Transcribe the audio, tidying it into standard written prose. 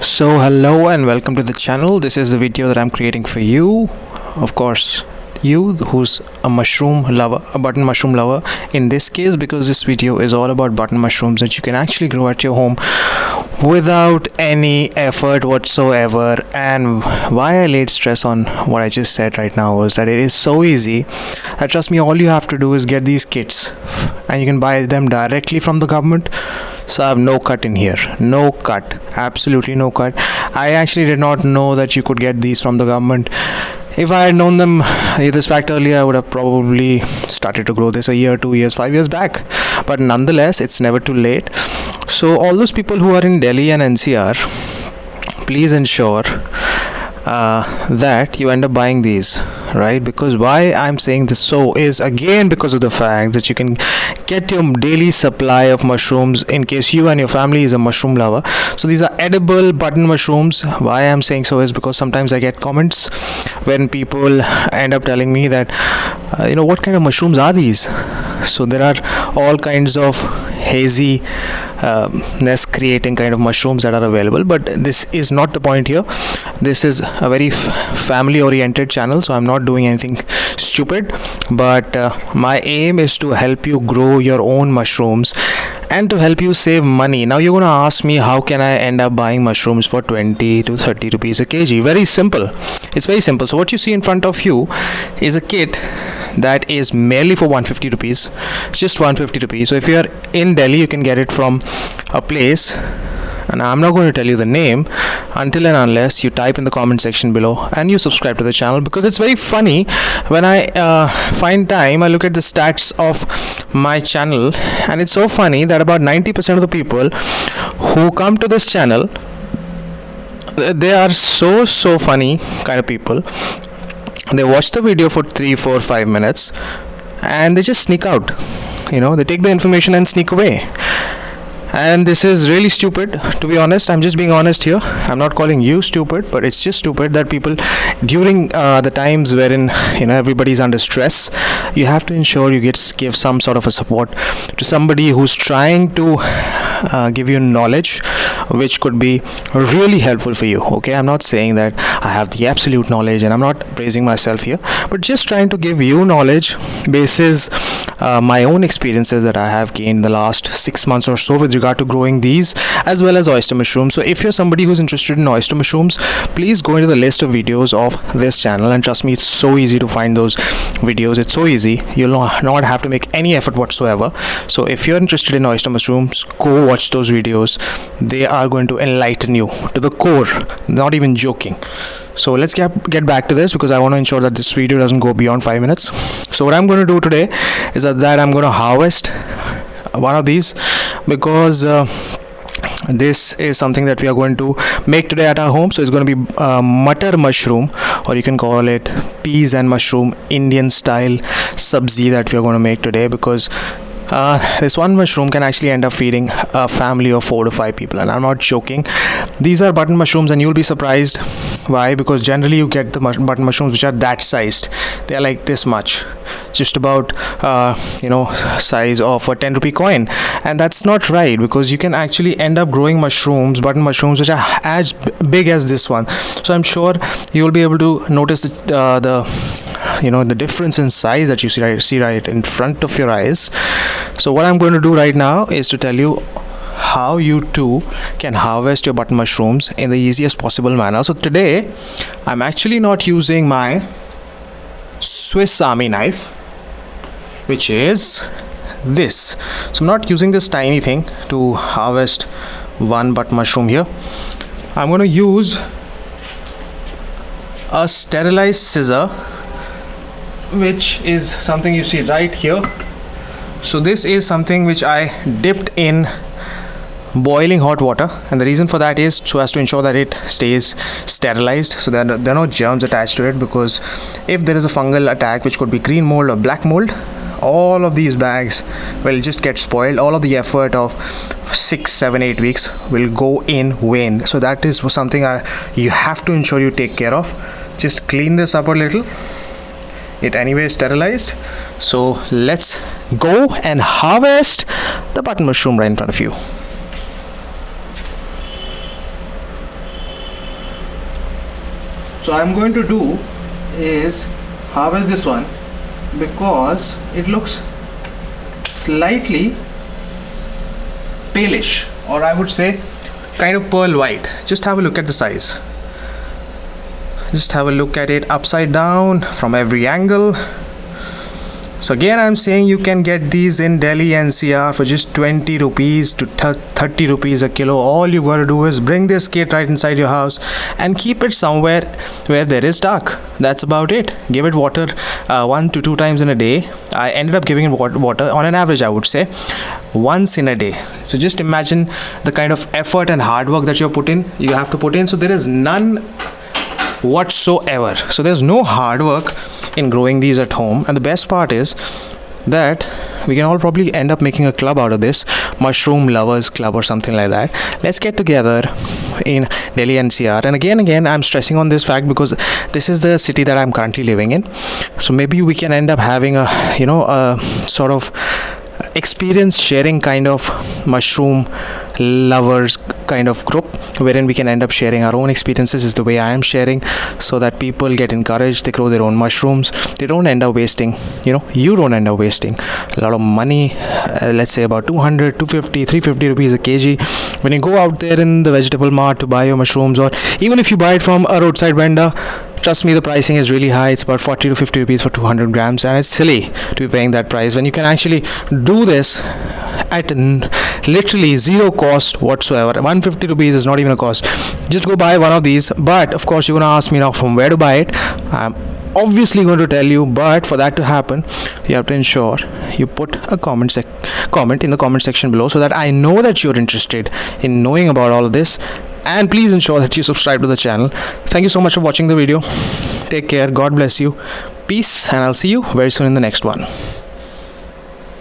So hello and welcome to the channel. This is the video that I'm creating for you. Of course, you who's a mushroom lover, a button mushroom lover in this case, because this video is all about button mushrooms that you can actually grow at your home without any effort whatsoever. And why I laid stress on what I just said right now was that it is so easy. Trust me, all you have to do is get these kits and you can buy them directly from the government. So I have no cut in here, no cut, absolutely no cut. I actually did not know that you could get these from the government. If I had known this fact earlier, I would have probably started to grow this a year, 2 years, 5 years back. But nonetheless, it's never too late. So all those people who are in Delhi and NCR, please ensure that you end up buying these, right? Because why I'm saying this so is again because of the fact that you can get your daily supply of mushrooms in case you and your family is a mushroom lover. So these are edible button mushrooms. Why I'm saying so is because sometimes I get comments when people end up telling me that what kind of mushrooms are these. So there are all kinds of hazy nest creating kind of mushrooms that are available, but this is not the point here. This is a very family oriented channel, so I'm not doing anything stupid, but my aim is to help you grow your own mushrooms and to help you save money. Now you're going to ask me, how can I end up buying mushrooms for 20 to 30 rupees a kg? Very simple. It's very simple. So what you see in front of you is a kit that is merely for 150 rupees. It's just 150 rupees. So if you're in Delhi, you can get it from a place, and I'm not going to tell you the name until and unless you type in the comment section below and you subscribe to the channel, because it's very funny. When I find time, I look at the stats of my channel, and it's so funny that about 90% of the people who come to this channel, they are so funny kind of people. They watch the video for 3, 4, 5 minutes and they just sneak out. They take the information and sneak away. And this is really stupid, to be honest. I'm just being honest here. I'm not calling you stupid, but it's just stupid that people, during the times wherein everybody's under stress, you have to ensure you give some sort of a support to somebody who's trying to give you knowledge which could be really helpful for you. Okay, I'm not saying that I have the absolute knowledge, and I'm not praising myself here, but just trying to give you knowledge basis my own experiences that I have gained the last 6 months or so with regard to growing these as well as oyster mushrooms. So if you're somebody who's interested in oyster mushrooms, please go into the list of videos of this channel, and trust me, it's so easy to find those videos. It's so easy. You'll not have to make any effort whatsoever. So if you're interested in oyster mushrooms, go watch those videos. They are going to enlighten you to the core, not even joking. So let's get back to this, because I want to ensure that this video doesn't go beyond 5 minutes. So what I'm going to do today is that I'm going to harvest one of these, because this is something that we are going to make today at our home. So it's going to be matar mushroom, or you can call it peas and mushroom Indian style sabzi that we are going to make today, because this one mushroom can actually end up feeding a family of 4 to 5 people, and I'm not joking. These are button mushrooms, and you'll be surprised why, because generally you get the button mushrooms which are that sized. They are like this much, just about size of a 10 rupee coin, and that's not right, because you can actually end up growing button mushrooms which are as big as this one. So I'm sure you'll be able to notice the difference in size that you see right in front of your eyes. So what I'm going to do right now is to tell you how you too can harvest your button mushrooms in the easiest possible manner. So today I'm actually not using my Swiss Army knife, which is this. So I'm not using this tiny thing to harvest one button mushroom here. I'm going to use a sterilized scissor, which is something you see right here. So this is something which I dipped in boiling hot water, and the reason for that is so as to ensure that it stays sterilized, so there are no germs attached to it, because if there is a fungal attack, which could be green mold or black mold, all of these bags will just get spoiled. All of the effort of 6, 7, 8 weeks will go in vain. So that is something you have to ensure you take care of. Just clean this up a little. It anyway is sterilized. So let's go and harvest the button mushroom right in front of you. So I'm going to do is harvest this one because it looks slightly palish, or I would say kind of pearl white. Just have a look at the size. Just have a look at it upside down from every angle. So again, I'm saying you can get these in Delhi NCR for just 20 rupees to 30 rupees a kilo. All you gotta do is bring this kit right inside your house and keep it somewhere where there is dark. That's about it. Give it water 1 to 2 times in a day. I ended up giving it water on an average, I would say, once in a day. So just imagine the kind of effort and hard work that you have to put in. So there is none whatsoever. So there's no hard work in growing these at home, and the best part is that we can all probably end up making a club out of this, mushroom lovers club or something like that. Let's get together in Delhi NCR. And again I'm stressing on this fact because this is the city that I'm currently living in. So maybe we can end up having a sort of experience sharing kind of mushroom lovers kind of group, wherein we can end up sharing our own experiences, is the way I am sharing, so that people get encouraged, they grow their own mushrooms, they don't end up wasting, you don't end up wasting a lot of money, let's say about 200, 250, 350 rupees a kg when you go out there in the vegetable mart to buy your mushrooms, or even if you buy it from a roadside vendor. Trust me, the pricing is really high. It's about 40 to 50 rupees for 200 grams, and it's silly to be paying that price when you can actually do this at literally zero cost whatsoever. 150 rupees is not even a cost. Just go buy one of these. But of course, you're gonna ask me now from where to buy it. I'm obviously going to tell you, but for that to happen, you have to ensure you put a comment in the comment section below, so that I know that you're interested in knowing about all of this. And please ensure that you subscribe to the channel. Thank you so much for watching the video. Take care. God bless you. Peace. And I'll see you very soon in the next one.